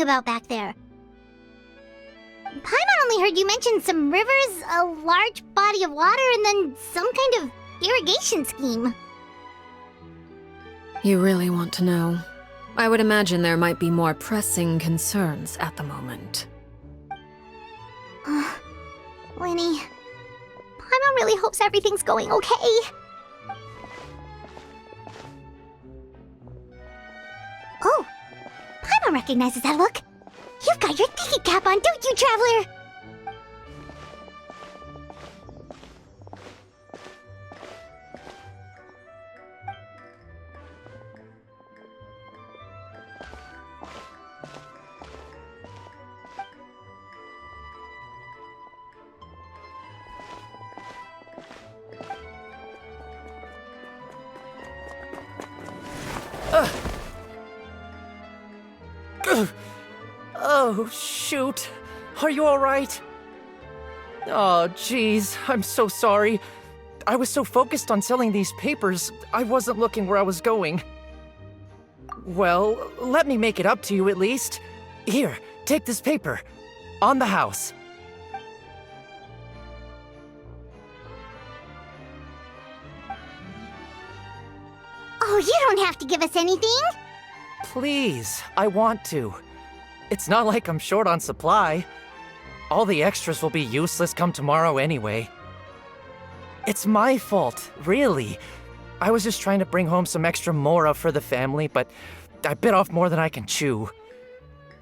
talking about back there? Paimon only heard you mention some rivers, a large body of water, and then some kind of irrigation scheme. You really want to know? I would imagine there might be more pressing concerns at the moment. Winnie, Paimon really hopes everything's going okay. Oh, Paimon recognizes that look. You've got your thinking cap on, don't you, Traveler? Oh, shoot. Are you alright? Oh, jeez. I'm so sorry. I was so focused on selling these papers, I wasn't looking where I was going. Well, let me make it up to you at least. Here, take this paper. On the house. Oh, you don't have to give us anything. Please, I want to. It's not like I'm short on supply. All the extras will be useless come tomorrow anyway. It's my fault, really. I was just trying to bring home some extra mora for the family, but I bit off more than I can chew.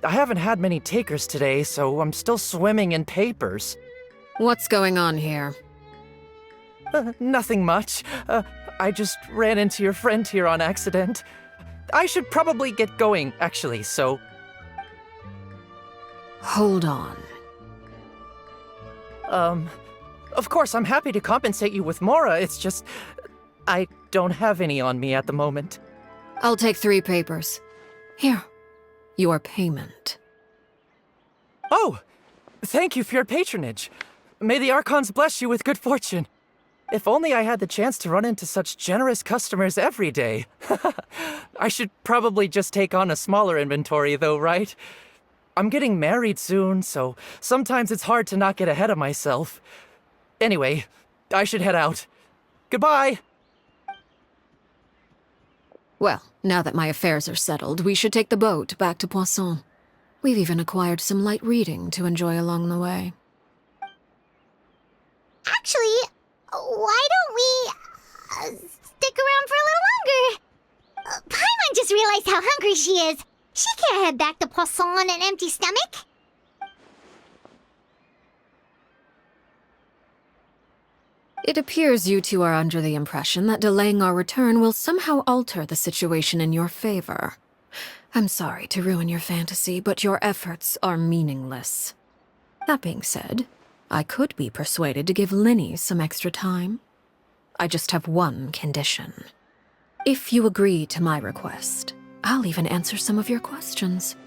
I haven't had many takers today, so I'm still swimming in papers. What's going on here? Nothing much. I just ran into your friend here on accident. I should probably get going, actually, so... Hold on. Of course, I'm happy to compensate you with mora, it's just... I don't have any on me at the moment. I'll take 3 papers. Here. Your payment. Oh! Thank you for your patronage. May the Archons bless you with good fortune. If only I had the chance to run into such generous customers every day. I should probably just take on a smaller inventory though, right? I'm getting married soon, so sometimes it's hard to not get ahead of myself. Anyway, I should head out. Goodbye! Well, now that my affairs are settled, we should take the boat back to Poisson. We've even acquired some light reading to enjoy along the way. Actually, why don't we stick around for a little longer? Paimon just realized how hungry she is. She can't head back to Poisson on an empty stomach. It appears you two are under the impression that delaying our return will somehow alter the situation in your favor. I'm sorry to ruin your fantasy, but your efforts are meaningless. That being said, I could be persuaded to give Linny some extra time. I just have one condition. If you agree to my request, I'll even answer some of your questions.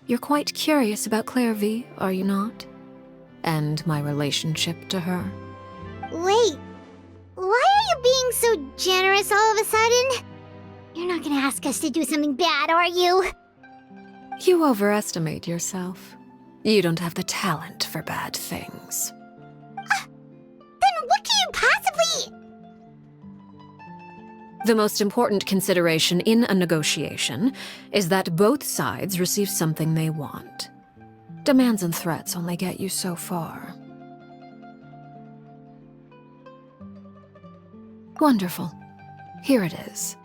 You're quite curious about Clairvy, are you not? And my relationship to her. Wait, why are you being so generous all of a sudden? You're not gonna ask us to do something bad, are you? You overestimate yourself. You don't have the talent for bad things. Then what can you possibly... The most important consideration in a negotiation is that both sides receive something they want. Demands and threats only get you so far. Wonderful. Here it is.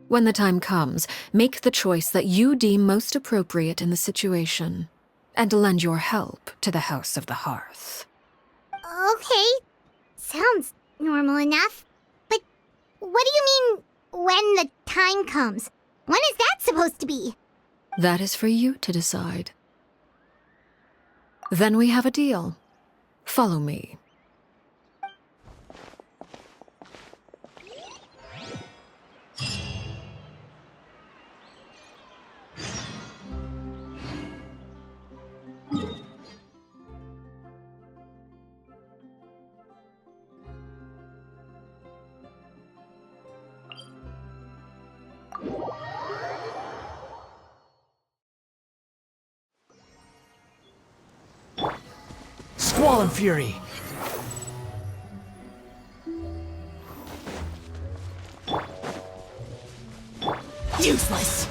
When the time comes, make the choice that you deem most appropriate in the situation, and lend your help to the House of the Hearth. Okay, sounds normal enough. But what do you mean, when the time comes? When is that supposed to be? That is for you to decide. Then we have a deal. Follow me. Squall and Fury! Useless!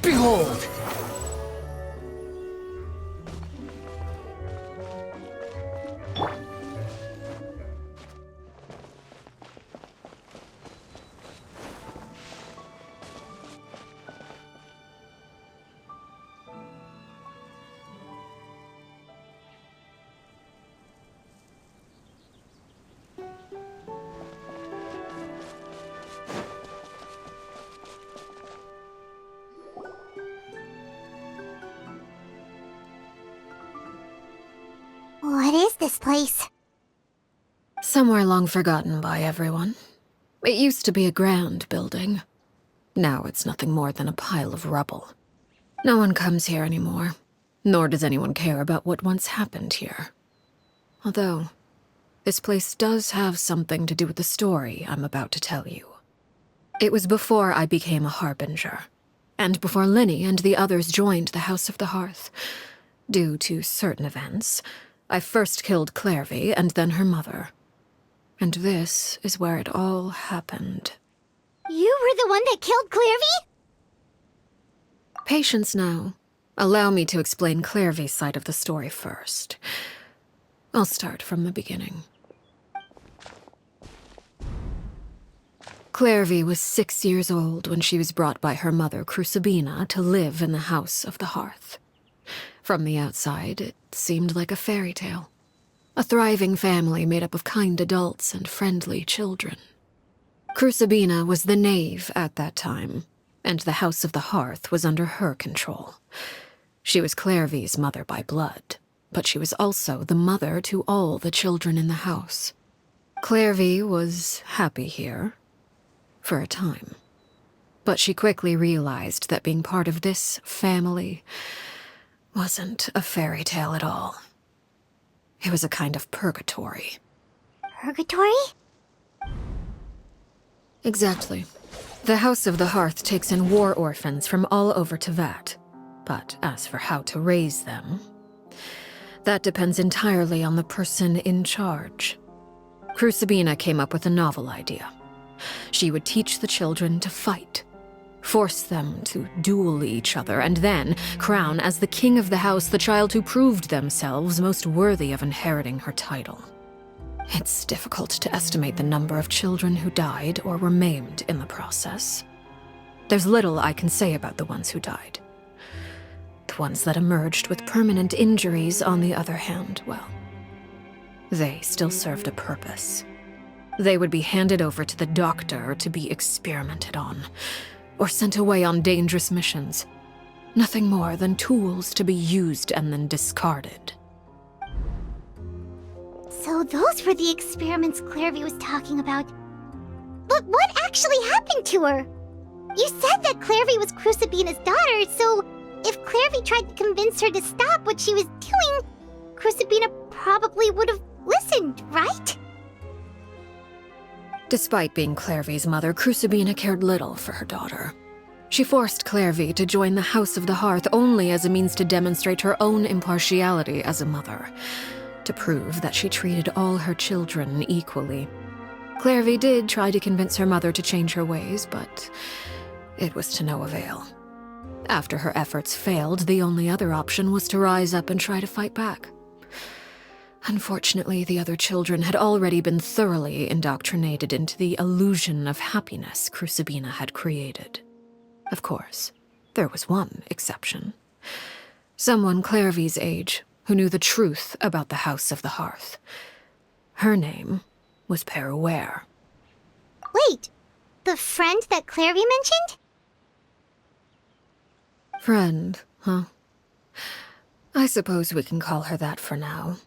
Behold! What is this place? Somewhere long forgotten by everyone. It used to be a grand building. Now it's nothing more than a pile of rubble. No one comes here anymore, nor does anyone care about what once happened here. Although, this place does have something to do with the story I'm about to tell you. It was before I became a harbinger, and before Linny and the others joined the House of the Hearth. Due to certain events, I first killed Clairvy and then her mother. And this is where it all happened. You were the one that killed Clairvy? Patience now. Allow me to explain Clairvy's side of the story first. I'll start from the beginning. Clairvy was 6 years old when she was brought by her mother, Crucibina, to live in the House of the Hearth. From the outside, it seemed like a fairy tale. A thriving family made up of kind adults and friendly children. Crucibina was the knave at that time, and the House of the Hearth was under her control. She was Clairvy's mother by blood, but she was also the mother to all the children in the house. Clairvy was happy here, for a time. But she quickly realized that being part of this family wasn't a fairy tale at all. It was a kind of purgatory. Purgatory? Exactly. The House of the Hearth takes in war orphans from all over Teyvat. But as for how to raise them, that depends entirely on the person in charge. Crucibina came up with a novel idea. She would teach the children to fight, force them to duel each other, and then crown as the king of the house the child who proved themselves most worthy of inheriting her title. It's difficult to estimate the number of children who died or were maimed in the process. There's little I can say about the ones who died. The ones that emerged with permanent injuries, on the other hand, well, they still served a purpose. They would be handed over to the doctor to be experimented on, or sent away on dangerous missions. Nothing more than tools to be used and then discarded. So those were the experiments Clairvy was talking about. But what actually happened to her? You said that Clairvy was Crucibina's daughter, so if Clairvy tried to convince her to stop what she was doing, Crucibina probably would have listened, right? Despite being Clairvy's mother, Crucibina cared little for her daughter. She forced Clairvy to join the House of the Hearth only as a means to demonstrate her own impartiality as a mother, to prove that she treated all her children equally. Clairvy did try to convince her mother to change her ways, but it was to no avail. After her efforts failed, the only other option was to rise up and try to fight back. Unfortunately, the other children had already been thoroughly indoctrinated into the illusion of happiness Crucibina had created. Of course, there was one exception. Someone Clairvy's age who knew the truth about the House of the Hearth. Her name was Peruere. Wait, the friend that Clairvy mentioned? Friend, huh? I suppose we can call her that for now.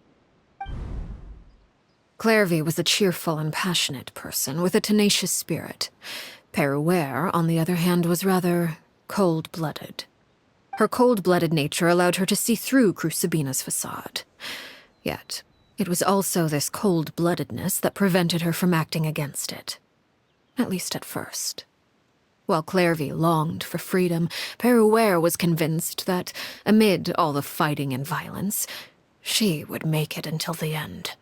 Clairvy was a cheerful and passionate person with a tenacious spirit. Peruere, on the other hand, was rather cold-blooded. Her cold-blooded nature allowed her to see through Crucibina's facade. Yet, It was also this cold-bloodedness that prevented her from acting against it. At least at first. While Clairvy longed for freedom, Peruere was convinced that, amid all the fighting and violence, she would make it until the end.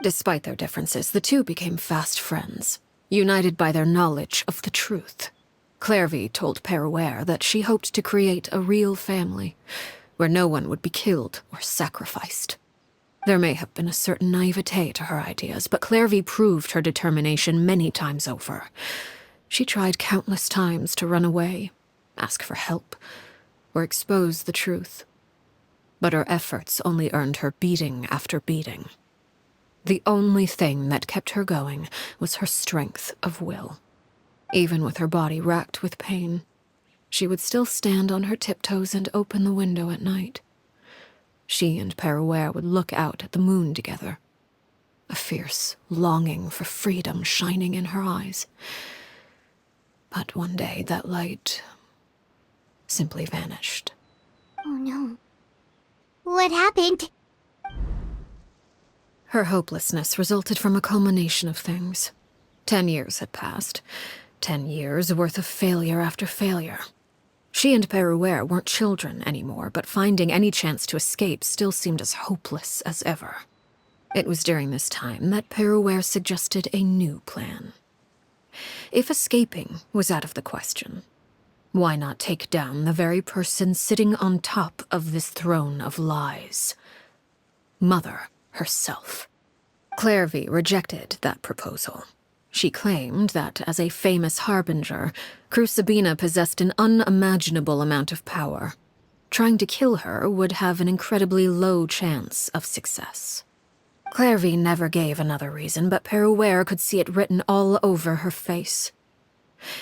Despite their differences, the two became fast friends, united by their knowledge of the truth. Clairvy told Peruere that she hoped to create a real family, where no one would be killed or sacrificed. There may have been a certain naivete to her ideas, but Clairvy proved her determination many times over. She tried countless times to run away, ask for help, or expose the truth. But her efforts only earned her beating after beating. The only thing that kept her going was her strength of will. Even with her body racked with pain, she would still stand on her tiptoes and open the window at night. She and Peruere would look out at the moon together, a fierce longing for freedom shining in her eyes. But one day that light simply vanished. Oh no. What happened? Her hopelessness resulted from a culmination of things. 10 years had passed. 10 years worth of failure after failure. She and Peruere weren't children anymore, but finding any chance to escape still seemed as hopeless as ever. It was during this time that Peruere suggested a new plan. If escaping was out of the question, why not take down the very person sitting on top of this throne of lies? Mother herself. Clairvy rejected that proposal. She claimed that, as a famous harbinger, Crucibina possessed an unimaginable amount of power. Trying to kill her would have an incredibly low chance of success. Clairvy never gave another reason, but Peruere could see it written all over her face.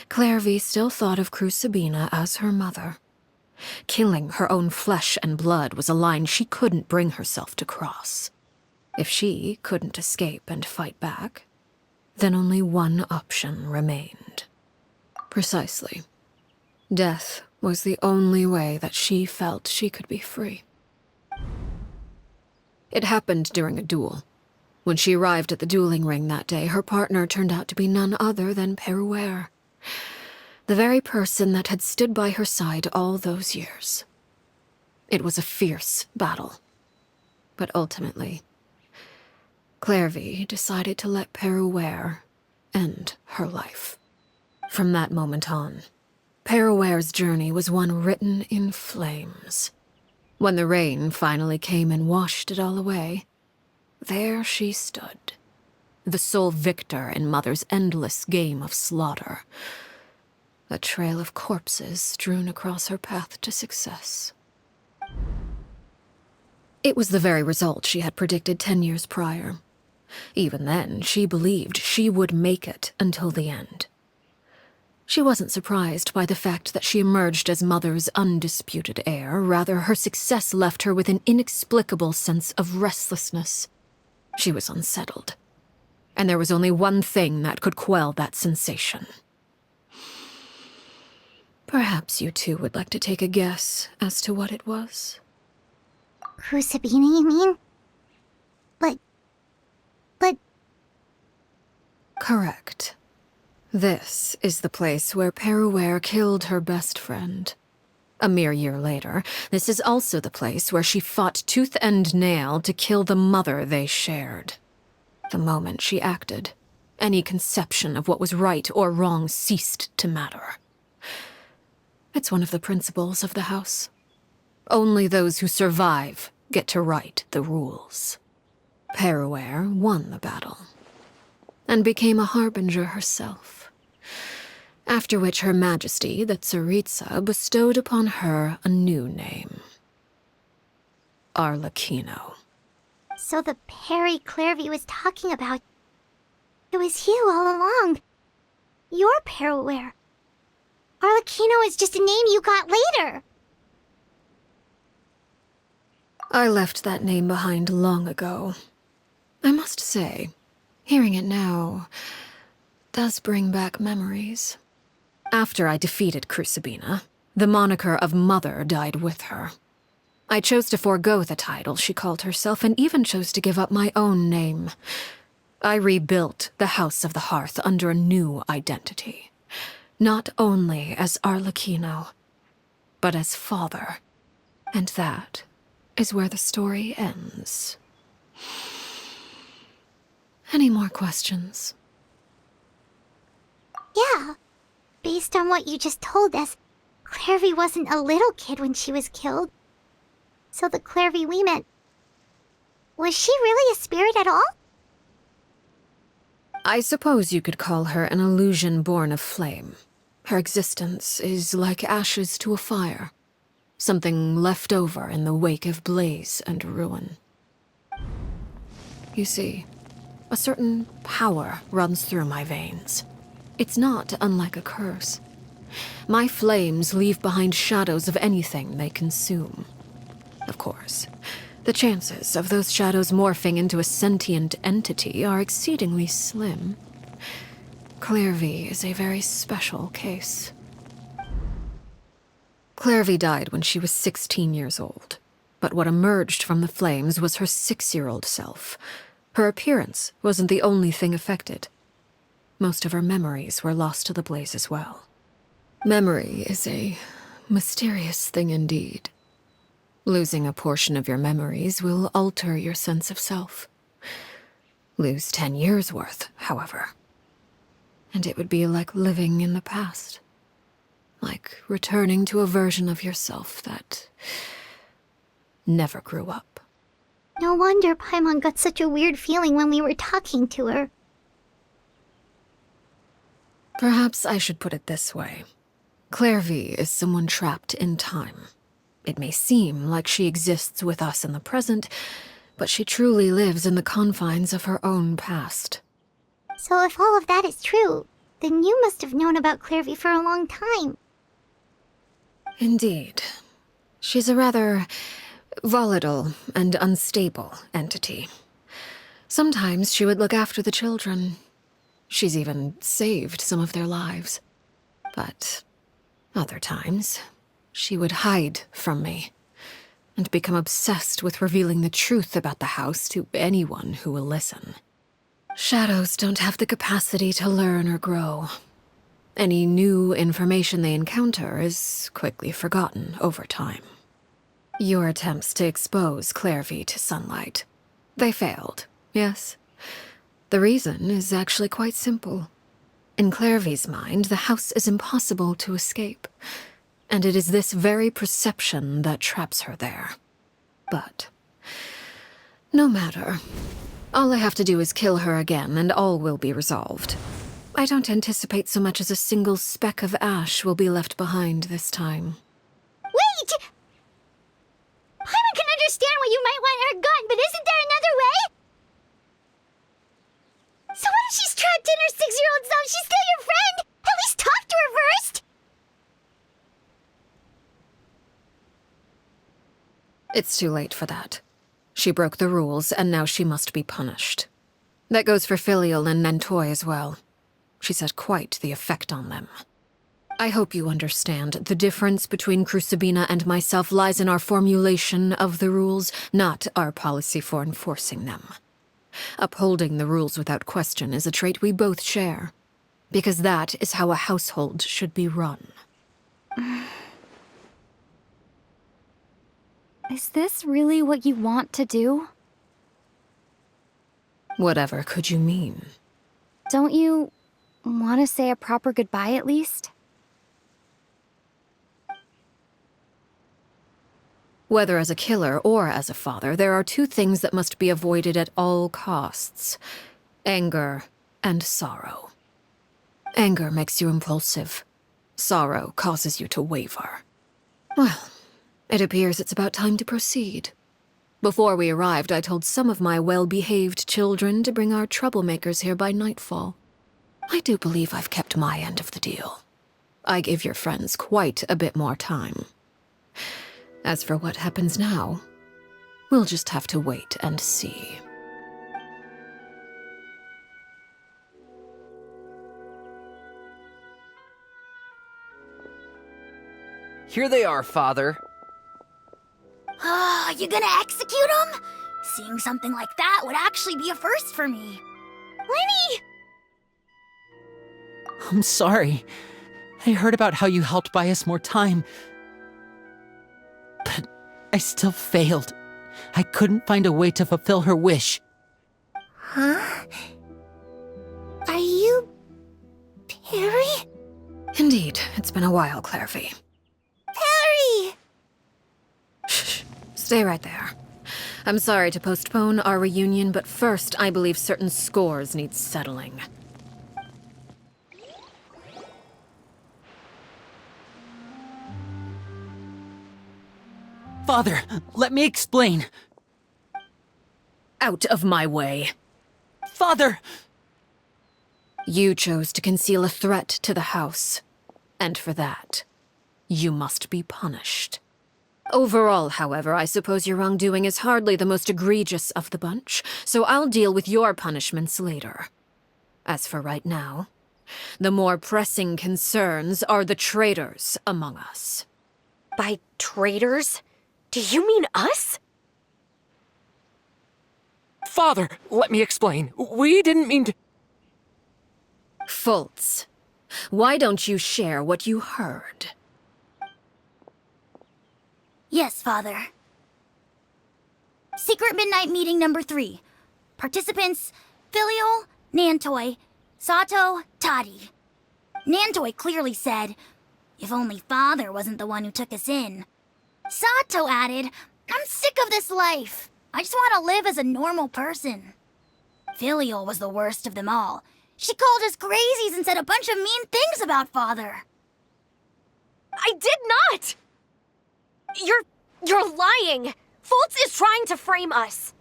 Clairvy still thought of Crucibina as her mother. Killing her own flesh and blood was a line she couldn't bring herself to cross. If she couldn't escape and fight back, then only one option remained. Precisely. Death was the only way that she felt she could be free. It happened during a duel. When she arrived at the dueling ring that day, her partner turned out to be none other than Peruere, the very person that had stood by her side all those years. It was a fierce battle. But ultimately, Clairvy decided to let Peruere end her life. From that moment on, Peruere's journey was one written in flames. When the rain finally came and washed it all away, there she stood, the sole victor in Mother's endless game of slaughter, a trail of corpses strewn across her path to success. It was the very result she had predicted 10 years prior. Even then, she believed she would make it until the end. She wasn't surprised by the fact that she emerged as Mother's undisputed heir. Rather, her success left her with an inexplicable sense of restlessness. She was unsettled, and there was only one thing that could quell that sensation. Perhaps you two would like to take a guess as to what it was? Crucibina, you mean? But... Correct. This is the place where Peruere killed her best friend. A mere year later, this is also the place where she fought tooth and nail to kill the mother they shared. The moment she acted, any conception of what was right or wrong ceased to matter. It's one of the principles of the house. Only those who survive get to write the rules. Peruere won the battle, and became a harbinger herself. After which Her Majesty, the Tsaritsa, bestowed upon her a new name. Arlecchino. So the Perry Clairvy was talking about... It was you all along. You're Peruere. Arlecchino is just a name you got later. I left that name behind long ago. I must say, hearing it now does bring back memories. After I defeated Crucibina, the moniker of Mother died with her. I chose to forego the title she called herself and even chose to give up my own name. I rebuilt the House of the Hearth under a new identity. Not only as Arlecchino, but as father. And that is where the story ends. Any more questions? Yeah. Based on what you just told us, Clairvy wasn't a little kid when she was killed. So the Clairvy we met... Was she really a spirit at all? I suppose you could call her an illusion born of flame. Her existence is like ashes to a fire. Something left over in the wake of blaze and ruin. You see, a certain power runs through my veins. It's not unlike a curse. My flames leave behind shadows of anything they consume. Of course, the chances of those shadows morphing into a sentient entity are exceedingly slim. Clairvy is a very special case. Clairvy died when she was 16 years old, but what emerged from the flames was her 6-year-old self. Her appearance wasn't the only thing affected. Most of her memories were lost to the blaze as well. Memory is a mysterious thing indeed. Losing a portion of your memories will alter your sense of self. Lose 10 years' worth, however, and it would be like living in the past. Like returning to a version of yourself that never grew up. No wonder Paimon got such a weird feeling when we were talking to her. Perhaps I should put it this way. Clairvy is someone trapped in time. It may seem like she exists with us in the present, but she truly lives in the confines of her own past. So if all of that is true, then you must have known about Clairvy for a long time. Indeed. She's a rather volatile and unstable entity. Sometimes she would look after the children. She's even saved some of their lives. But other times, she would hide from me and become obsessed with revealing the truth about the house to anyone who will listen. Shadows don't have the capacity to learn or grow. Any new information they encounter is quickly forgotten over time. Your attempts to expose Clairvy to sunlight. They failed, yes? The reason is actually quite simple. In Clairvy's mind, the house is impossible to escape, and it is this very perception that traps her there. But no matter. All I have to do is kill her again, and all will be resolved. I don't anticipate so much as a single speck of ash will be left behind this time. Wait! Paimon can understand why you might want her gone, but isn't there another way? So what if she's trapped in her 6-year-old self? She's still your friend! At least talk to her first! It's too late for that. She broke the rules, and now she must be punished. That goes for Filial and Nentoy as well. She's had quite the effect on them. I hope you understand the difference between Crucibina and myself lies in our formulation of the rules, not our policy for enforcing them. Upholding the rules without question is a trait we both share, because that is how a household should be run. Is this really what you want to do? Whatever could you mean? Don't you want to say a proper goodbye at least? Whether as a killer or as a father, there are two things that must be avoided at all costs: anger and sorrow. Anger makes you impulsive. Sorrow causes you to waver. Well, it appears it's about time to proceed. Before we arrived, I told some of my well-behaved children to bring our troublemakers here by nightfall. I do believe I've kept my end of the deal. I gave your friends quite a bit more time. As for what happens now, we'll just have to wait and see. Here they are, Father. You gonna execute him? Seeing something like that would actually be a first for me. Lenny! I'm sorry. I heard about how you helped buy us more time. But I still failed. I couldn't find a way to fulfill her wish. Huh? Are you... Perry? Indeed, it's been a while, Clairvy. Perry! Shh. Stay right there. I'm sorry to postpone our reunion, but first, I believe certain scores need settling. Father, let me explain. Out of my way. Father! You chose to conceal a threat to the house, and for that, you must be punished. Overall, however, I suppose your wrongdoing is hardly the most egregious of the bunch, so I'll deal with your punishments later. As for right now, the more pressing concerns are the traitors among us. By traitors? Do you mean us? Father, let me explain. We didn't mean to... Fultz, why don't you share what you heard? Yes, Father. Secret Midnight Meeting number 3. Participants, Filial, Nantoi, Sato, Toddy. Nantoi clearly said, if only Father wasn't the one who took us in. Sato added, I'm sick of this life. I just want to live as a normal person. Filial was the worst of them all. She called us crazies and said a bunch of mean things about Father. I did not! You're lying! Fultz is trying to frame us!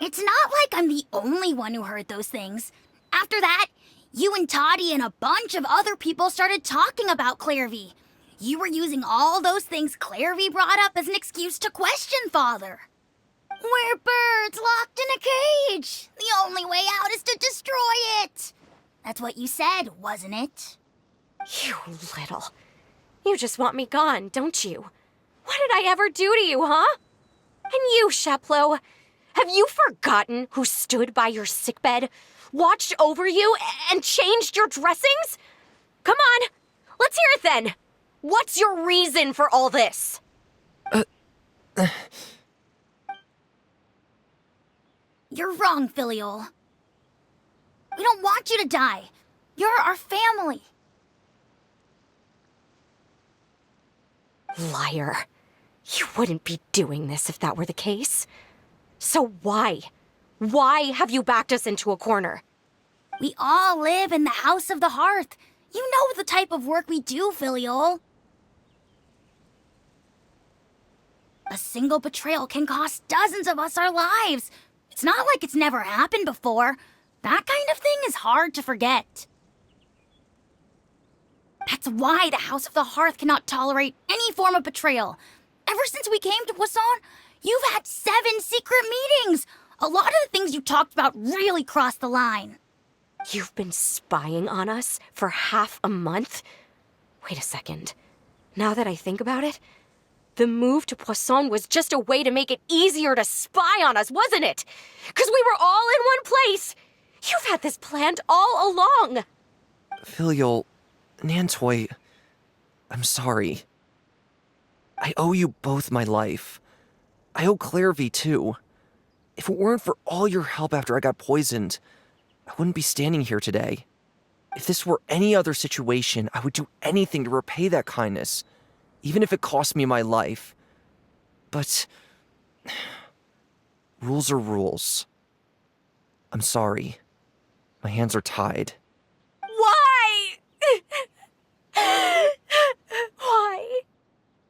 It's not like I'm the only one who heard those things. After that, you and Toddy and a bunch of other people started talking about Clairvy. You were using all those things Clairvy brought up as an excuse to question Father. We're birds locked in a cage. The only way out is to destroy it. That's what you said, wasn't it? You little... You just want me gone, don't you? What did I ever do to you, huh? And you, Sheplo, have you forgotten who stood by your sickbed, watched over you, and changed your dressings? Come on, let's hear it then. What's your reason for all this? You're wrong, Filial. We don't want you to die. You're our family. Liar. You wouldn't be doing this if that were the case. So why? Why have you backed us into a corner? We all live in the House of the Hearth. You know the type of work we do, Filial. A single betrayal can cost dozens of us our lives. It's not like it's never happened before. That kind of thing is hard to forget. That's why the House of the Hearth cannot tolerate any form of betrayal. Ever since we came to Poisson, you've had 7 secret meetings. A lot of the things you talked about really crossed the line. You've been spying on us for half a month? Wait a second. Now that I think about it, the move to Poisson was just a way to make it easier to spy on us, wasn't it? Because we were all in one place. You've had this planned all along. Filial, Nantoi, I'm sorry. I owe you both my life. I owe Clairvy too. If it weren't for all your help after I got poisoned, I wouldn't be standing here today. If this were any other situation, I would do anything to repay that kindness, even if it cost me my life. But rules are rules. I'm sorry. My hands are tied. Why? Why?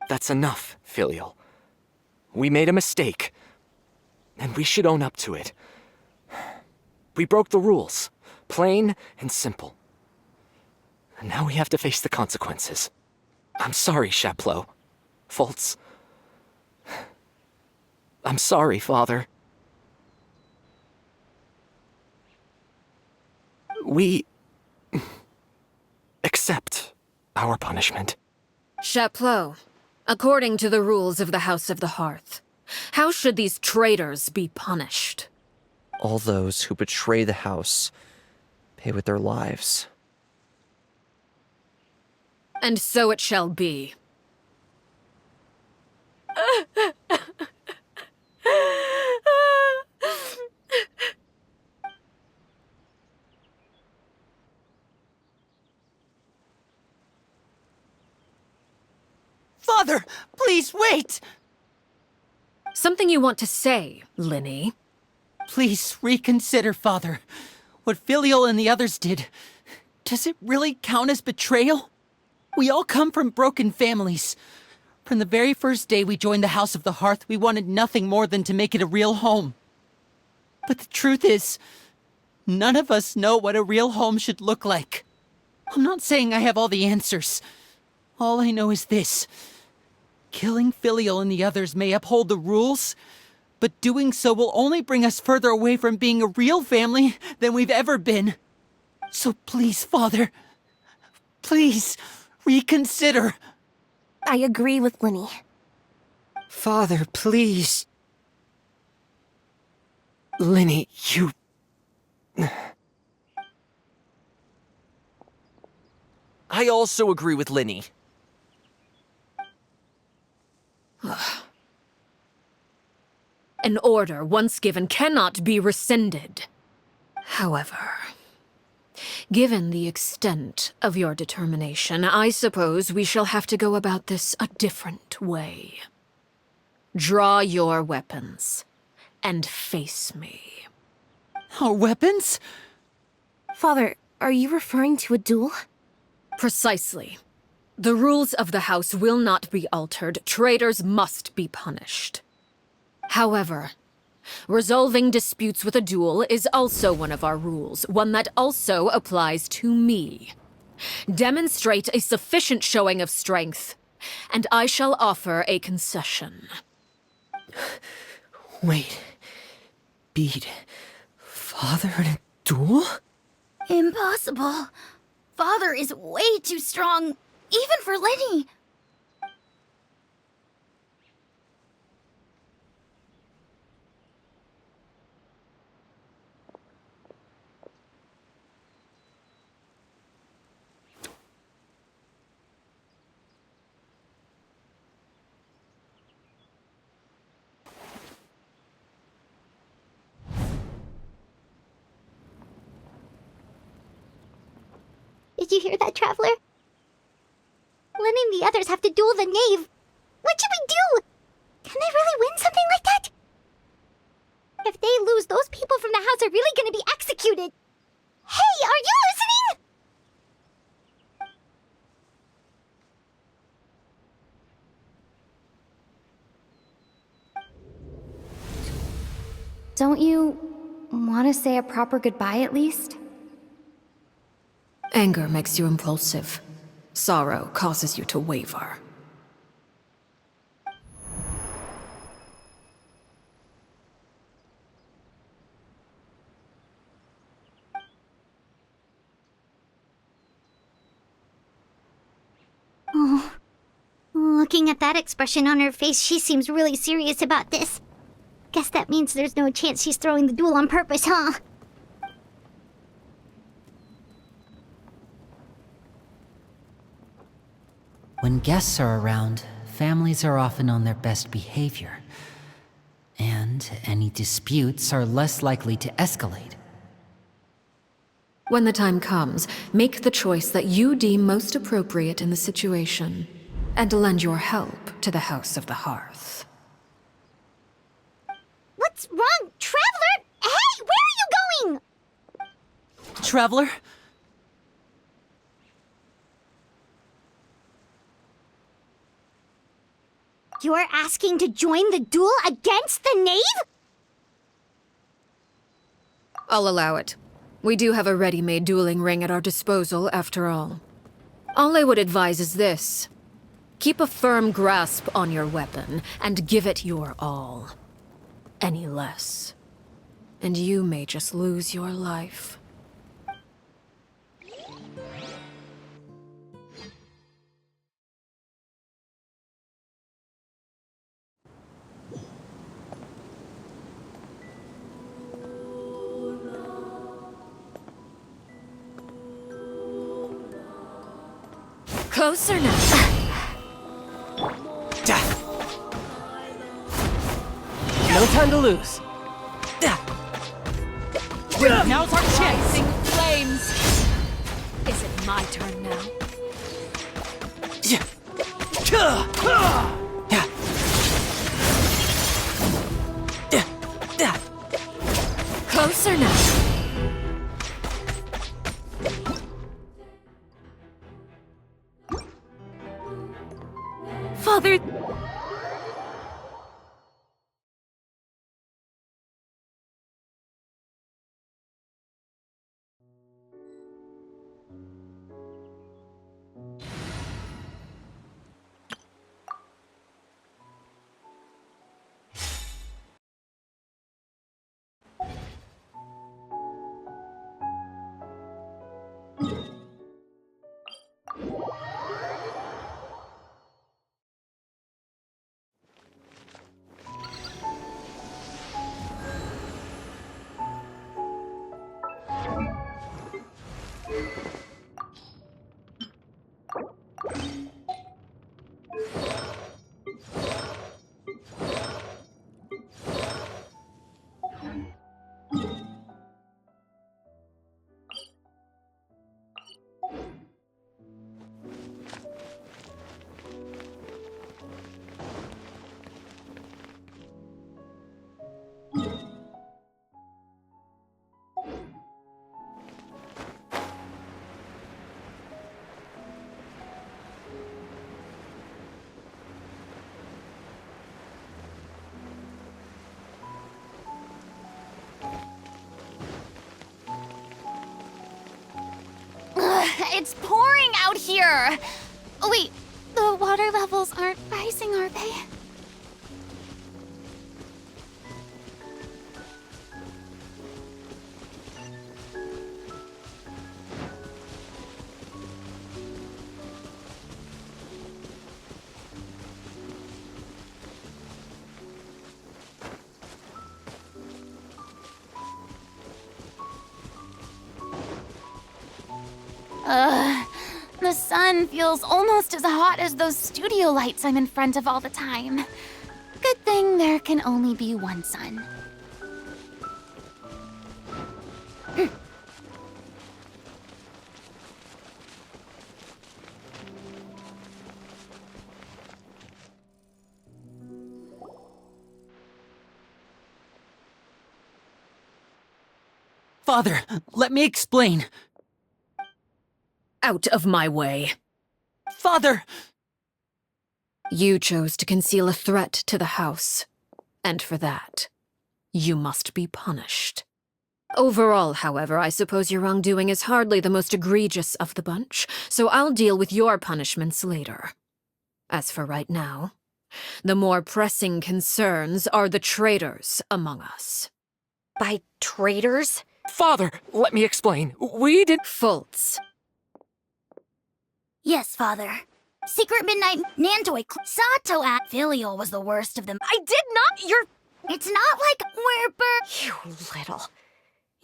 That's enough, Filial. We made a mistake, and we should own up to it. We broke the rules, plain and simple. And now we have to face the consequences. I'm sorry, Chapleau. Fultz. I'm sorry, Father. We accept our punishment. Chapleau, According to the rules of the House of the Hearth, how should these traitors be punished? All those who betray the house pay with their lives. And so it shall be. Father, please wait! Something you want to say, Linny? Please reconsider, Father. What Filial and the others did, does it really count as betrayal? We all come from broken families. From the very first day we joined the House of the Hearth, we wanted nothing more than to make it a real home. But the truth is, none of us know what a real home should look like. I'm not saying I have all the answers. All I know is this. Killing Filial and the others may uphold the rules, but doing so will only bring us further away from being a real family than we've ever been. So please, Father, please reconsider. I agree with Linny. Father, please. Linny, you... I also agree with Linny. An order once given cannot be rescinded. However, given the extent of your determination, I suppose we shall have to go about this a different way. Draw your weapons and face me. Our weapons? Father, are you referring to a duel? Precisely. The rules of the house will not be altered. Traitors must be punished. However, resolving disputes with a duel is also one of our rules, one that also applies to me. Demonstrate a sufficient showing of strength, and I shall offer a concession. Wait. Beat Father in a duel? Impossible. Father is way too strong, even for Lenny. Did you hear that, Traveler? Lenny and the others have to duel the knave. What should we do? Can they really win something like that? If they lose, those people from the house are really gonna be executed. Hey, are you listening? Don't you want to say a proper goodbye at least? Anger makes you impulsive. Sorrow causes you to waver. Oh, looking at that expression on her face, she seems really serious about this. Guess that means there's no chance she's throwing the duel on purpose, huh? When guests are around, families are often on their best behavior. And any disputes are less likely to escalate. When the time comes, make the choice that you deem most appropriate in the situation, and lend your help to the House of the Hearth. What's wrong, Traveler? Hey, where are you going? Traveler? You're asking to join the duel against the knave? I'll allow it. We do have a ready-made dueling ring at our disposal, after all. All I would advise is this. Keep a firm grasp on your weapon, and give it your all. Any less, and you may just lose your life. Closer now. No time to lose. Now's our chance! Flames! Is it my turn now? Closer now. Father, It's pouring out here! Oh, wait, the water levels aren't rising, are they? The sun feels almost as hot as those studio lights I'm in front of all the time. Good thing there can only be one sun. Father, let me explain. Out of my way. Father! You chose to conceal a threat to the house, and for that, you must be punished. Overall, however, I suppose your wrongdoing is hardly the most egregious of the bunch, so I'll deal with your punishments later. As for right now, the more pressing concerns are the traitors among us. By traitors? Father, let me explain. We did. Fultz. Yes, Father. Secret Midnight Nantoi Sato at Filial was the worst of them. I did not. You're. It's not like we're You little.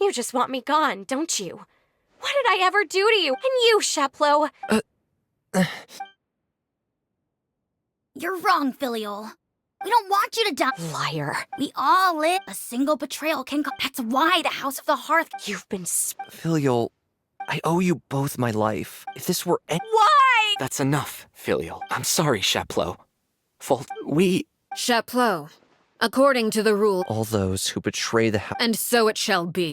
You just want me gone, don't you? What did I ever do to you? And you, Sheplo. You're wrong, Filial. We don't want you to die. Liar. We all live. A single betrayal can go. That's why the House of the Hearth. You've been. Filial, I owe you both my life. If this were Why? That's enough, Filial. I'm sorry, Chaplo. Chaplo, according to the rule, all those who betray the house. and so it shall be.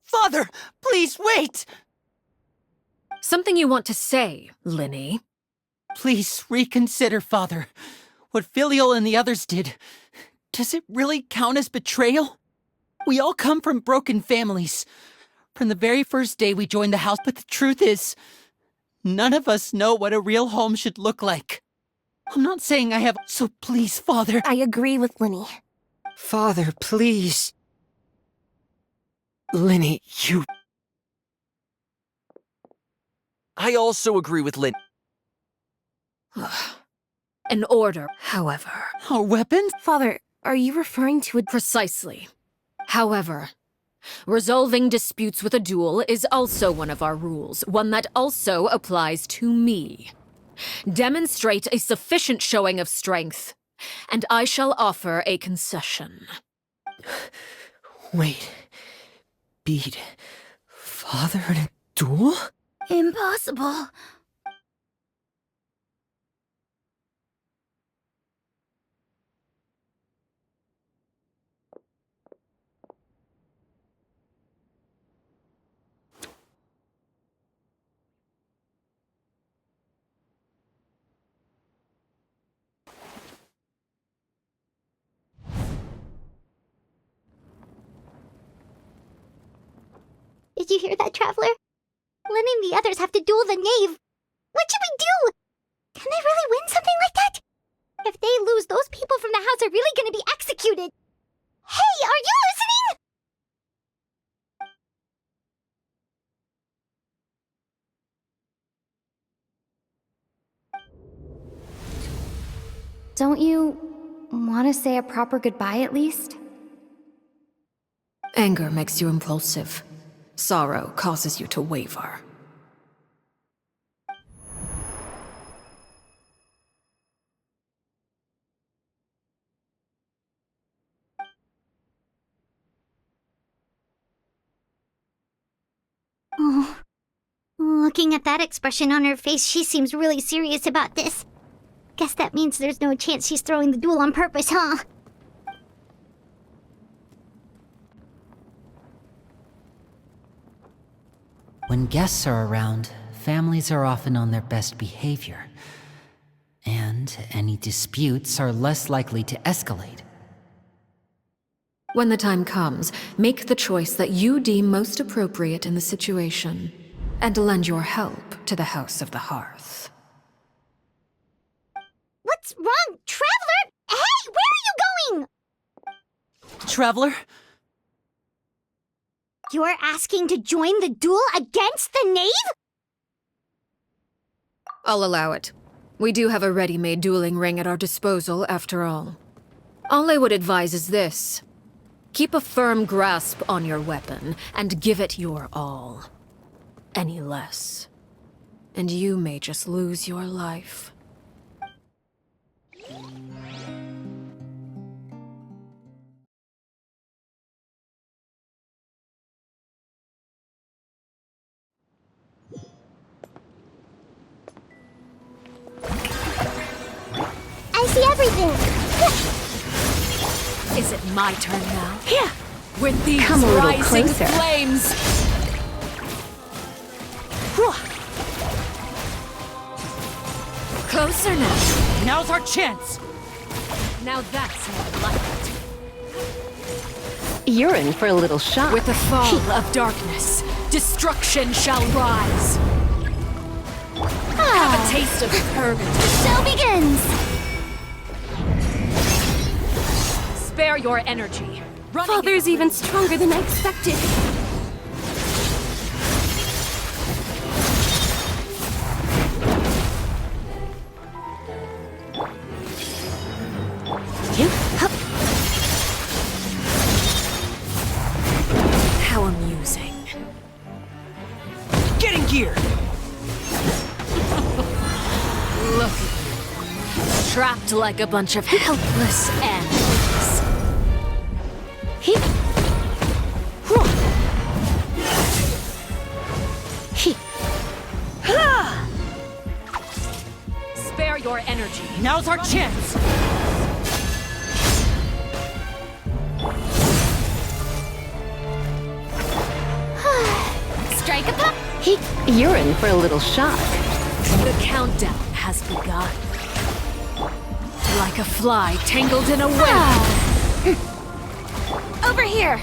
Father, please wait! Something you want to say, Linny? Please reconsider, Father. What Filial and the others did, does it really count as betrayal? We all come from broken families. From the very first day we joined the house, but the truth is, none of us know what a real home should look like. I'm not saying I have, so please, Father. I agree with Linny. Father, please. Linny, you. I also agree with Lin. An order, however. Our weapons? Father, are you referring to a... Precisely. However, resolving disputes with a duel is also one of our rules, one that also applies to me. Demonstrate a sufficient showing of strength, and I shall offer a concession. Wait. Beat father in a duel? Impossible. Did you hear that, Traveler? Letting the others have to duel the knave. What should we do? Can they really win something like that? If they lose, those people from the house are really gonna be executed. Hey, are you listening? Don't you want to say a proper goodbye at least? Anger makes you impulsive. Sorrow causes you to waver. Oh, looking at that expression on her face, she seems really serious about this. Guess that means there's no chance she's throwing the duel on purpose, huh? When guests are around, families are often on their best behavior. And any disputes are less likely to escalate. When the time comes, make the choice that you deem most appropriate in the situation, and lend your help to the House of the Hearth. What's wrong, Traveler? Hey, where are you going? Traveler? You're asking to join the duel against the knave? I'll allow it. We do have a ready-made dueling ring at our disposal, after all. All I would advise is this. Keep a firm grasp on your weapon, and give it your all. Any less, and you may just lose your life. I see everything. Is it my turn now? Yeah. With these Come a little rising closer. flames! Closer now. Now's our chance! Now that's more like it. You're in for a little shock. With the fall of darkness, destruction shall rise. Have a taste of purgatory. Show begins. Spare your energy. Running Father's even stronger than I expected. How amusing. Get in gear! Look at you. Trapped like a bunch of helpless animals. Spare your energy. Now's our chance! Strike a pop. You're in for a little shock. The countdown has begun. Like a fly tangled in a web. Over here.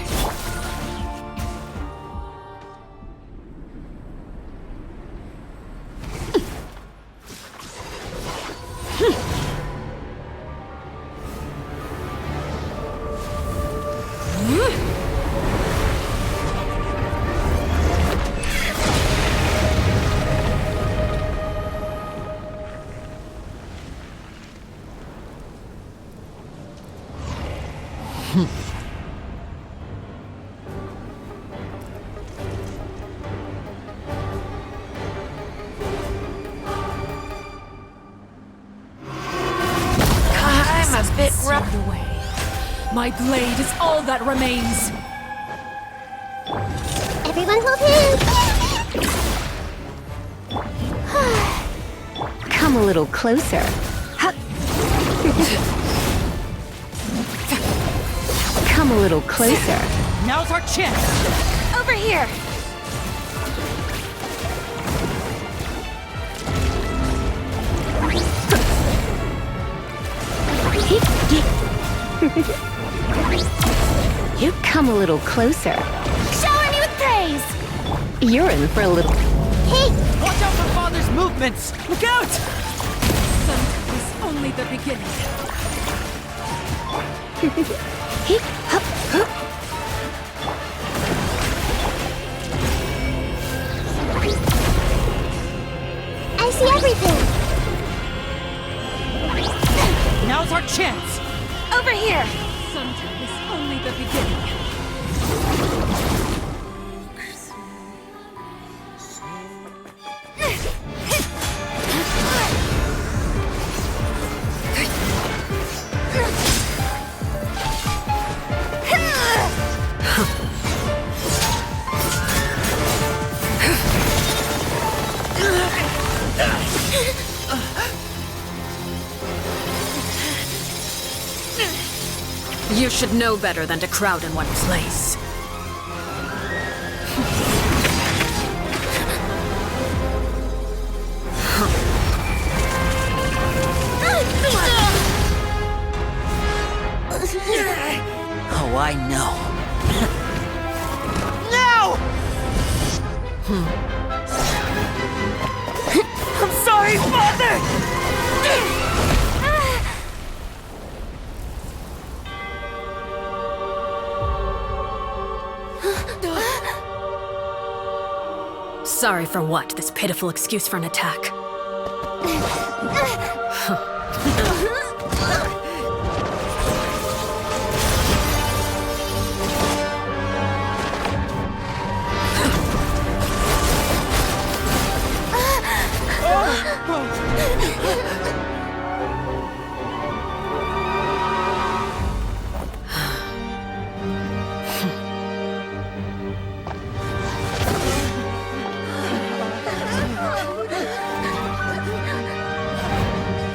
My blade is all that remains. Everyone hold hands! Come a little closer. Come a little closer. Now's our chance! Over here! You come a little closer. Shower me with praise! You're in for a little... Hey! Watch out for Father's movements! Look out! Sometimes is only the beginning. I see everything! Now's our chance! Over here! Sometimes is only the beginning. You should know better than to crowd in one place. Oh, I know. No! I'm sorry, Father! Sorry for what? This pitiful excuse for an attack.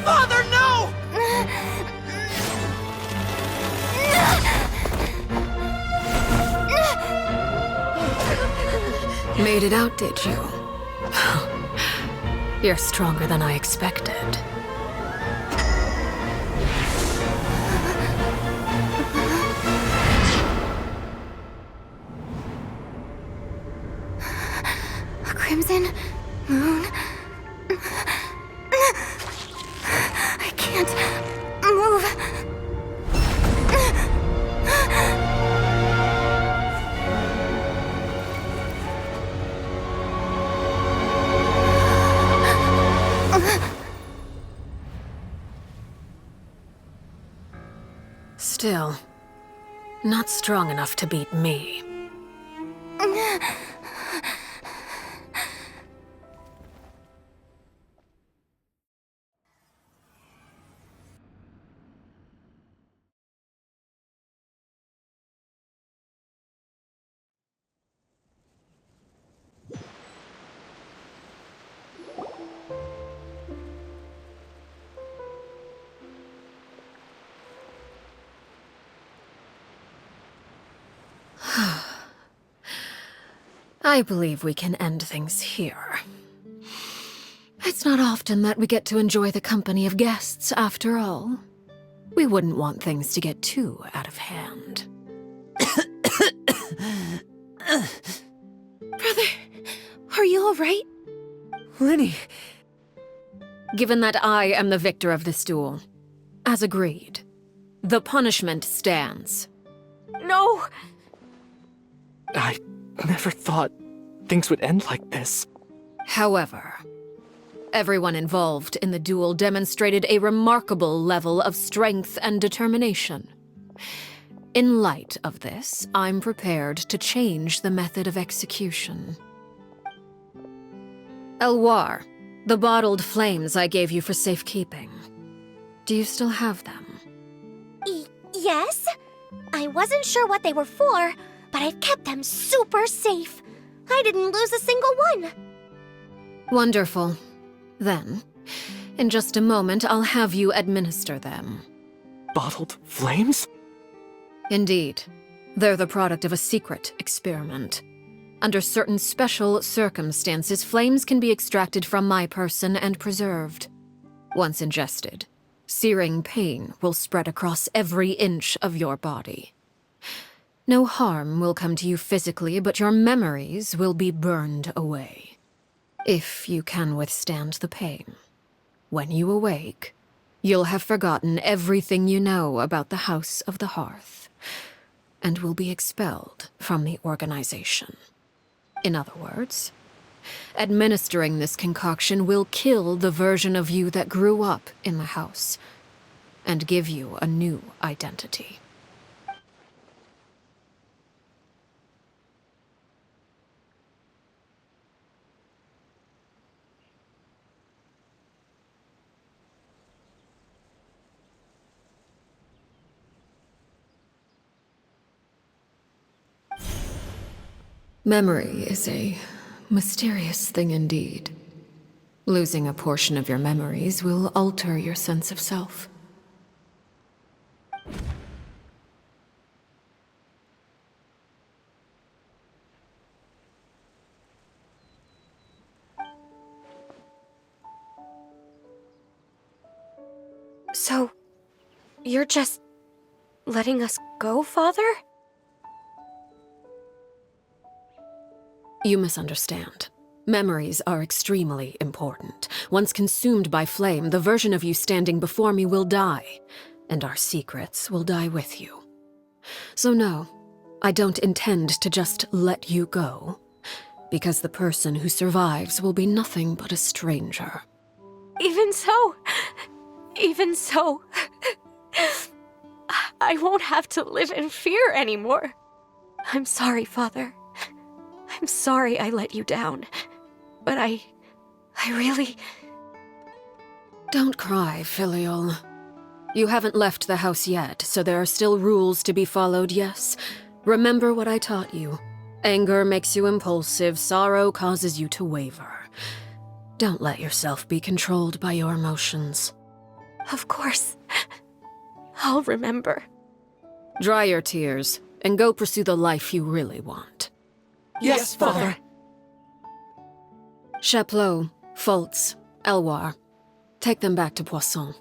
Father, no! Made it out, did you? You're stronger than I expected. A crimson moon. I can't move. Still, not strong enough to beat me. I believe we can end things here. It's not often that we get to enjoy the company of guests, after all. We wouldn't want things to get too out of hand. Brother, are you all right? Linny, Given that I am the victor of this duel, as agreed, the punishment stands. No! I never thought things would end like this. However, everyone involved in the duel demonstrated a remarkable level of strength and determination. In light of this, I'm prepared to change the method of execution. Elwar, the bottled flames I gave you for safekeeping. Do you still have them? Yes? I wasn't sure what they were for, but I've kept them super safe. I didn't lose a single one. Wonderful. Then, in just a moment, I'll have you administer them. Bottled flames? Indeed. They're the product of a secret experiment. Under certain special circumstances, flames can be extracted from my person and preserved. Once ingested, searing pain will spread across every inch of your body. No harm will come to you physically, but your memories will be burned away. If you can withstand the pain. When you awake, you'll have forgotten everything you know about the House of the Hearth, and will be expelled from the organization. In other words, administering this concoction will kill the version of you that grew up in the house, and give you a new identity. Memory is a mysterious thing indeed. Losing a portion of your memories will alter your sense of self. So, you're just letting us go, Father? You misunderstand. Memories are extremely important. Once consumed by flame, the version of you standing before me will die, and our secrets will die with you. So no, I don't intend to just let you go, because the person who survives will be nothing but a stranger. Even so, I won't have to live in fear anymore. I'm sorry, Father. I'm sorry I let you down. But I really... Don't cry, Filial. You haven't left the house yet, so there are still rules to be followed, yes? Remember what I taught you. Anger makes you impulsive, sorrow causes you to waver. Don't let yourself be controlled by your emotions. Of course. I'll remember. Dry your tears, and go pursue the life you really want. Yes, Father. Chaplot, Fultz, Elwar. Take them back to Poisson.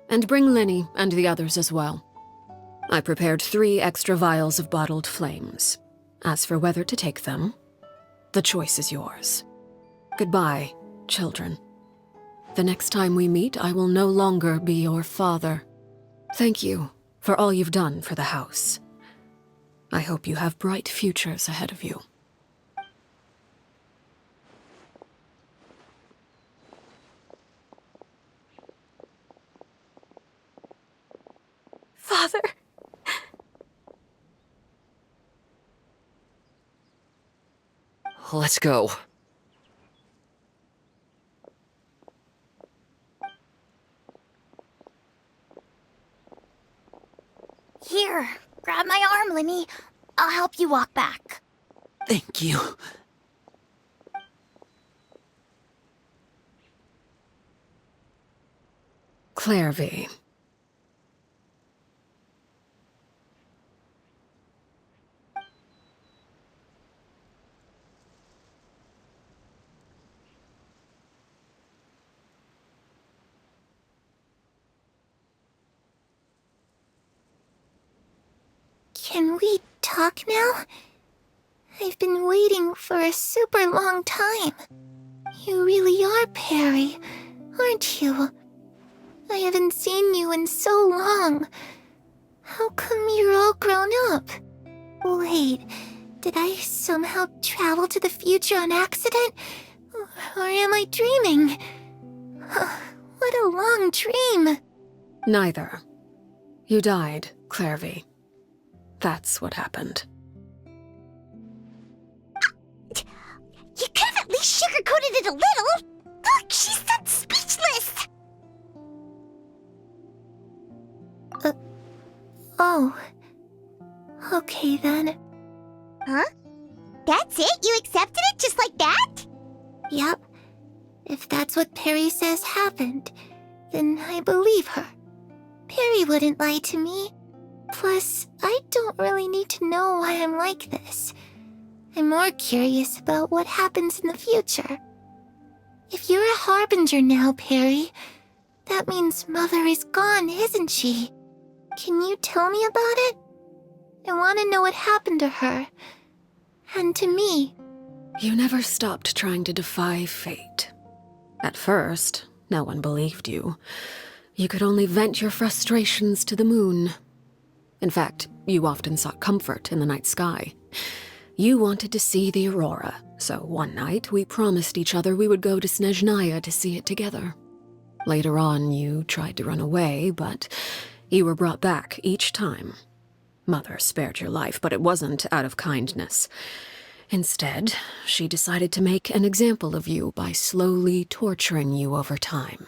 And bring Linny and the others as well. I prepared 3 extra vials of bottled flames. As for whether to take them, the choice is yours. Goodbye, children. The next time we meet, I will no longer be your father. Thank you for all you've done for the house. I hope you have bright futures ahead of you. Father. Let's go. Here, grab my arm, Linny. I'll help you walk back. Thank you. Clairvy. Can we talk now? I've been waiting for a super long time. You really are Perry, aren't you? I haven't seen you in so long. How come you're all grown up? Wait, did I somehow travel to the future on accident? Or am I dreaming? What a long dream. Neither. You died, Clairvy. That's what happened. You could have at least sugarcoated it a little. Look, she's that speechless. Oh, Okay then. Huh? That's it? You accepted it just like that? Yep. If that's what Perry says happened, then I believe her. Perry wouldn't lie to me. Plus, I don't really need to know why I'm like this. I'm more curious about what happens in the future. If you're a harbinger now, Perry, that means Mother is gone, isn't she? Can you tell me about it? I want to know what happened to her. And to me. You never stopped trying to defy fate. At first, no one believed you. You could only vent your frustrations to the moon. In fact, you often sought comfort in the night sky. You wanted to see the aurora, so one night we promised each other we would go to Snezhnaya to see it together. Later on, you tried to run away, but you were brought back each time. Mother spared your life, but it wasn't out of kindness. Instead, she decided to make an example of you by slowly torturing you over time.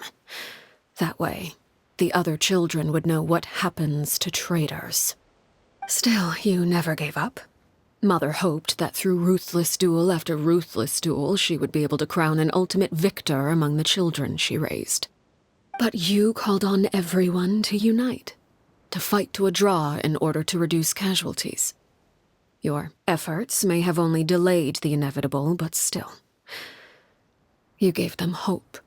That way, the other children would know what happens to traitors. Still, you never gave up. Mother hoped that through ruthless duel after ruthless duel, she would be able to crown an ultimate victor among the children she raised. But you called on everyone to unite, to fight to a draw in order to reduce casualties. Your efforts may have only delayed the inevitable, but still. You gave them hope.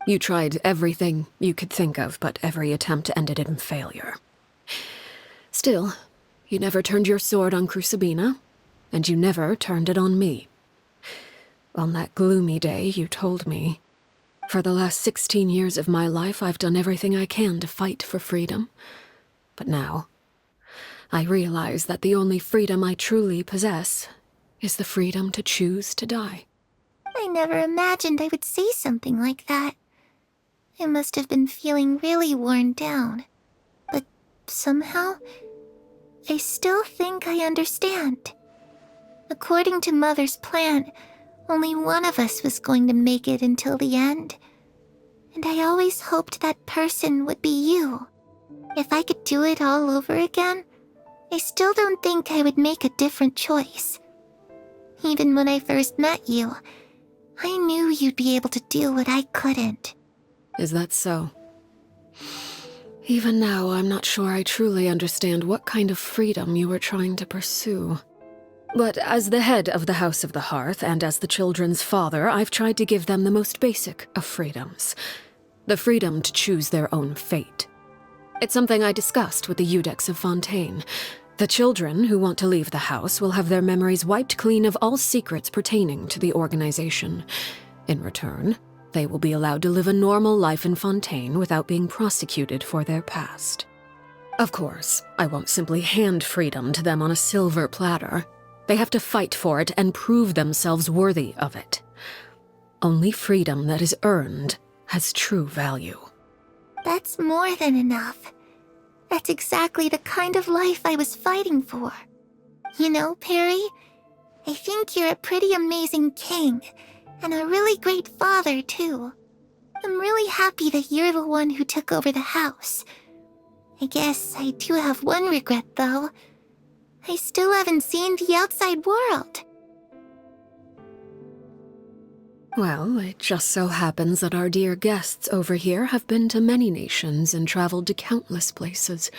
You tried everything you could think of, but every attempt ended in failure. Still, you never turned your sword on Crucibina, and you never turned it on me. On that gloomy day, you told me, "For the last 16 years of my life, I've done everything I can to fight for freedom. But now, I realize that the only freedom I truly possess is the freedom to choose to die." I never imagined I would say something like that. I must have been feeling really worn down. But somehow, I still think I understand. According to Mother's plan, only one of us was going to make it until the end. And I always hoped that person would be you. If I could do it all over again, I still don't think I would make a different choice. Even when I first met you, I knew you'd be able to do what I couldn't. Is that so? Even now, I'm not sure I truly understand what kind of freedom you were trying to pursue. But as the head of the House of the Hearth and as the children's father, I've tried to give them the most basic of freedoms. The freedom to choose their own fate. It's something I discussed with the Eudex of Fontaine. The children who want to leave the house will have their memories wiped clean of all secrets pertaining to the organization. In return, they will be allowed to live a normal life in Fontaine without being prosecuted for their past. Of course, I won't simply hand freedom to them on a silver platter. They have to fight for it and prove themselves worthy of it. Only freedom that is earned has true value. That's more than enough. That's exactly the kind of life I was fighting for. You know, Perry, I think you're a pretty amazing king, and a really great father, too. I'm really happy that you're the one who took over the house. I guess I do have one regret, though. I still haven't seen the outside world. Well, it just so happens that our dear guests over here have been to many nations and traveled to countless places.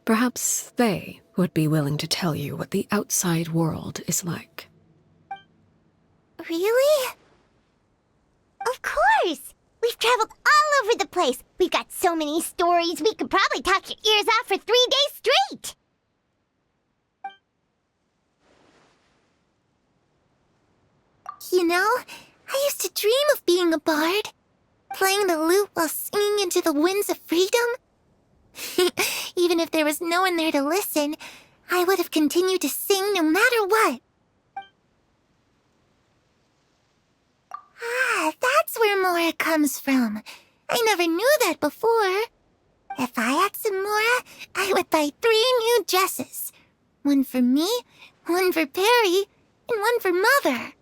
Perhaps they would be willing to tell you what the outside world is like. Really? Of course! We've traveled all over the place. We've got so many stories, we could probably talk your ears off for 3 days straight! You know, I used to dream of being a bard. Playing the lute while singing into the winds of freedom. Even if there was no one there to listen, I would have continued to sing no matter what. Ah, that's where Mora comes from. I never knew that before. If I had some Mora, I would buy 3 new dresses. One for me, one for Perry, and one for Mother.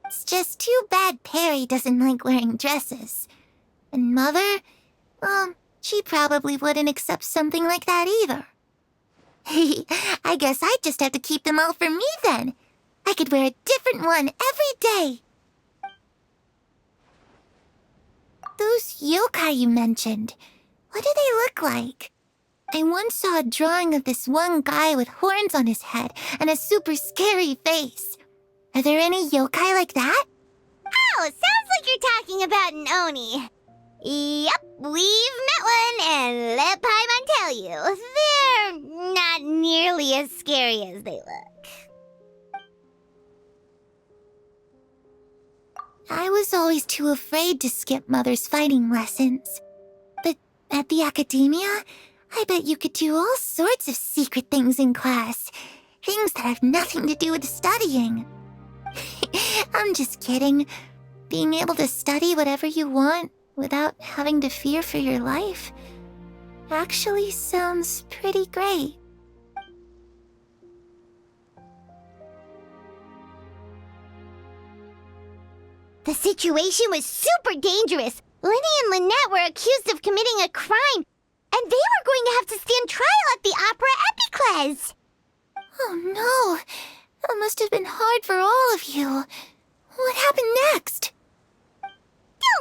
It's just too bad Perry doesn't like wearing dresses. And Mother, well, she probably wouldn't accept something like that either. I guess I just have to keep them all for me then. I could wear a different one every day. Those yokai you mentioned, what do they look like? I once saw a drawing of this one guy with horns on his head and a super scary face. Are there any yokai like that? Oh, sounds like you're talking about an Oni. Yep, we've met one, and let Paimon tell you, they're not nearly as scary as they look. I was always too afraid to skip Mother's fighting lessons. But at the academia, I bet you could do all sorts of secret things in class. Things that have nothing to do with studying. I'm just kidding. Being able to study whatever you want without having to fear for your life actually sounds pretty great. The situation was super dangerous. Lenny and Lynette were accused of committing a crime, and they were going to have to stand trial at the Opera Epicles. Oh no, that must have been hard for all of you. What happened next?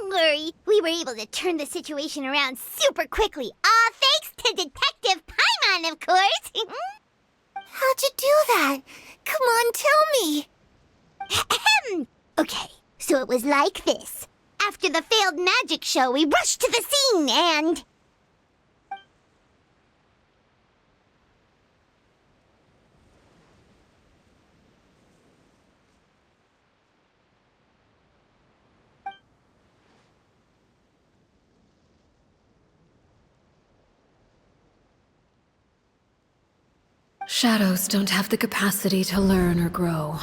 Don't worry, we were able to turn the situation around super quickly. All thanks to Detective Paimon, of course. How'd you do that? Come on, tell me. Okay, so it was like this. After the failed magic show, we rushed to the scene and... Shadows don't have the capacity to learn or grow.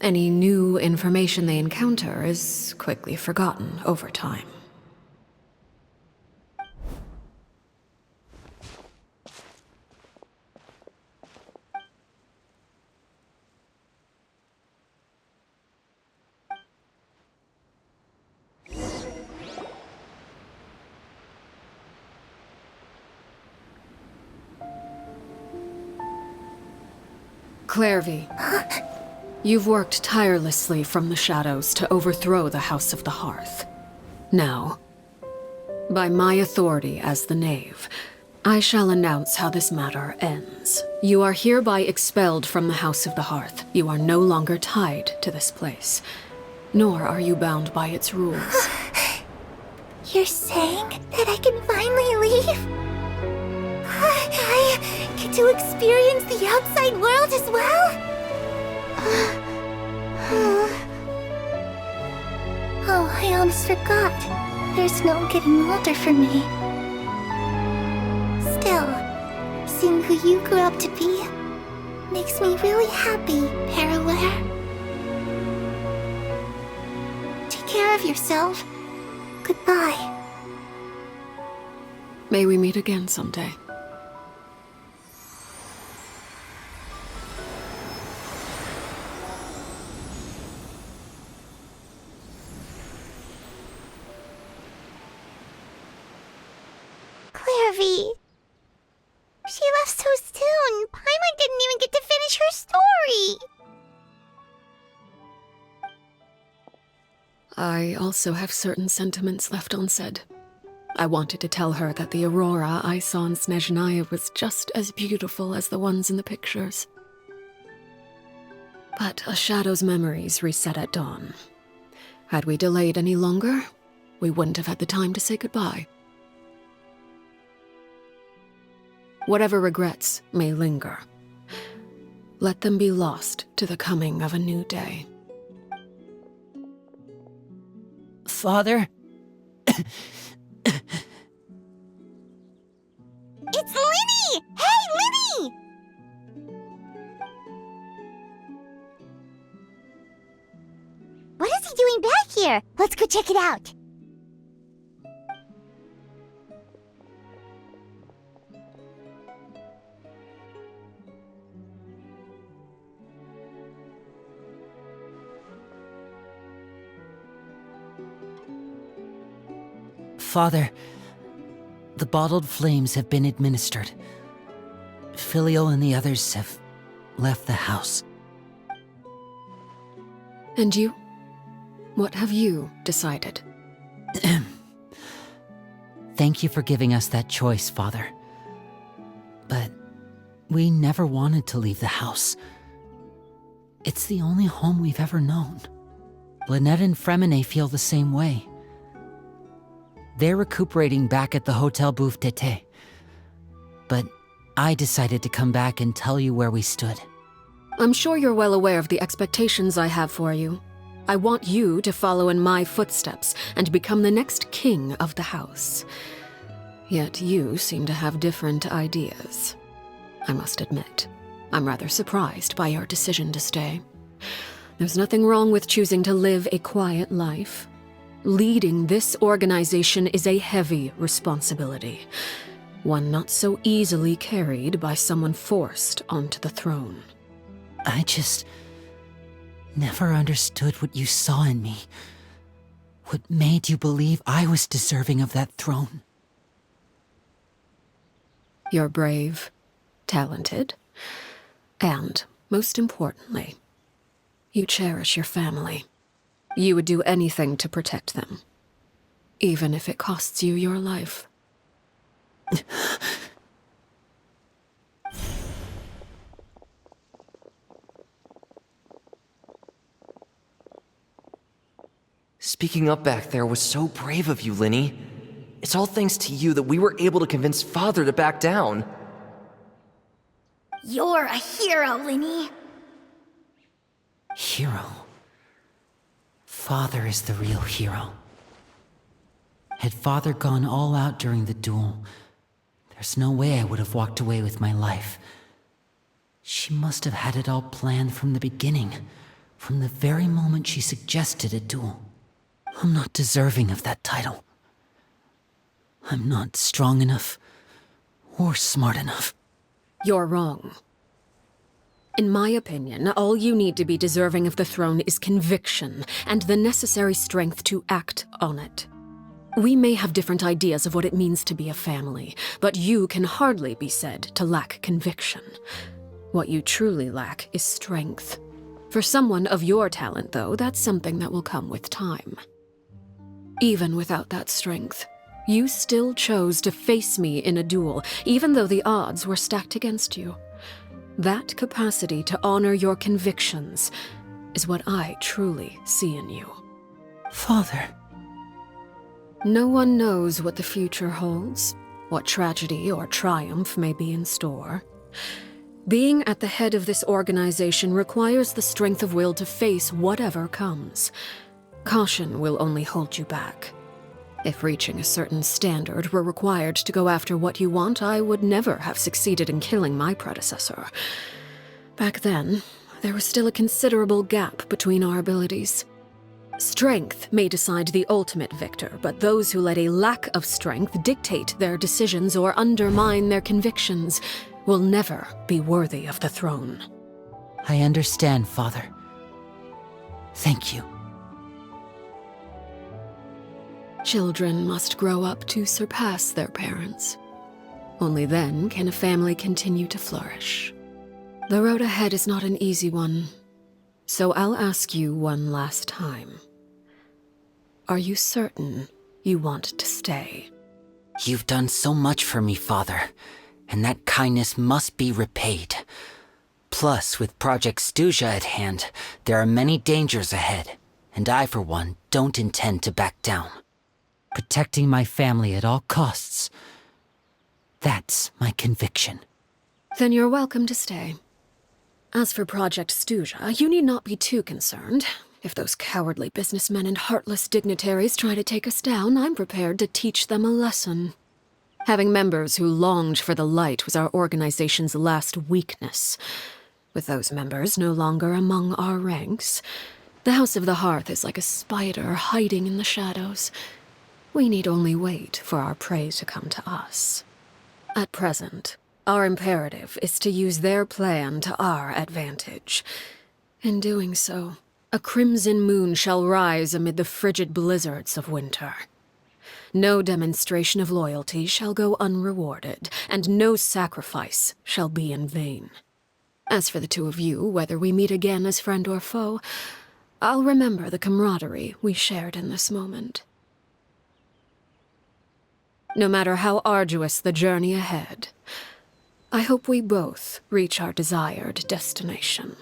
Any new information they encounter is quickly forgotten over time. Clairvy, you've worked tirelessly from the shadows to overthrow the House of the Hearth. Now, by my authority as the Knave, I shall announce how this matter ends. You are hereby expelled from the House of the Hearth. You are no longer tied to this place, nor are you bound by its rules. You're saying that I can finally leave? I get to experience the outside world as well? Oh, I almost forgot. There's no getting older for me. Still, seeing who you grew up to be makes me really happy, Parallare. Take care of yourself. Goodbye. May we meet again someday. Clairvy. She left so soon. Paimon didn't even get to finish her story. I also have certain sentiments left unsaid. I wanted to tell her that the aurora I saw in Snezhnaya was just as beautiful as the ones in the pictures. But a shadow's memories reset at dawn. Had we delayed any longer, we wouldn't have had the time to say goodbye. Whatever regrets may linger, let them be lost to the coming of a new day. Father? It's Linny! Hey, Linny! What is he doing back here? Let's go check it out. Father, the bottled flames have been administered. Filial and the others have left the house. And you? What have you decided? Thank you for giving us that choice, Father. But we never wanted to leave the house. It's the only home we've ever known. Lynette and Fremine feel the same way. They're recuperating back at the Hotel Bouffe d'été. But I decided to come back and tell you where we stood. I'm sure you're well aware of the expectations I have for you. I want you to follow in my footsteps and become the next king of the house. Yet you seem to have different ideas. I must admit, I'm rather surprised by your decision to stay. There's nothing wrong with choosing to live a quiet life. Leading this organization is a heavy responsibility, one not so easily carried by someone forced onto the throne. I just never understood what you saw in me. What made you believe I was deserving of that throne? You're brave, talented, and, most importantly, you cherish your family. You would do anything to protect them, even if it costs you your life. Speaking up back there was so brave of you, Linny. It's all thanks to you that we were able to convince Father to back down. You're a hero, Linny. Hero. Father is the real hero. Had Father gone all out during the duel, there's no way I would have walked away with my life. She must have had it all planned from the beginning, from the very moment she suggested a duel. I'm not deserving of that title. I'm not strong enough or smart enough. You're wrong. In my opinion, all you need to be deserving of the throne is conviction and the necessary strength to act on it. We may have different ideas of what it means to be a family, but you can hardly be said to lack conviction. What you truly lack is strength. For someone of your talent, though, that's something that will come with time. Even without that strength, you still chose to face me in a duel, even though the odds were stacked against you. That capacity to honor your convictions is what I truly see in you. Father. No one knows what the future holds, what tragedy or triumph may be in store. Being at the head of this organization requires the strength of will to face whatever comes. Caution will only hold you back. If reaching a certain standard were required to go after what you want, I would never have succeeded in killing my predecessor. Back then, there was still a considerable gap between our abilities. Strength may decide the ultimate victor, but those who let a lack of strength dictate their decisions or undermine their convictions will never be worthy of the throne. I understand, Father. Thank you. Children must grow up to surpass their parents. Only then can a family continue to flourish. The road ahead is not an easy one, so I'll ask you one last time. Are you certain you want to stay? You've done so much for me, Father, and that kindness must be repaid. Plus, with Project Stuja at hand, there are many dangers ahead, and I, for one, don't intend to back down. Protecting my family at all costs. That's my conviction. Then you're welcome to stay. As for Project Stuja, you need not be too concerned. If those cowardly businessmen and heartless dignitaries try to take us down, I'm prepared to teach them a lesson. Having members who longed for the light was our organization's last weakness. With those members no longer among our ranks, the House of the Hearth is like a spider hiding in the shadows. We need only wait for our prey to come to us. At present, our imperative is to use their plan to our advantage. In doing so, a crimson moon shall rise amid the frigid blizzards of winter. No demonstration of loyalty shall go unrewarded, and no sacrifice shall be in vain. As for the two of you, whether we meet again as friend or foe, I'll remember the camaraderie we shared in this moment. No matter how arduous the journey ahead, I hope we both reach our desired destination.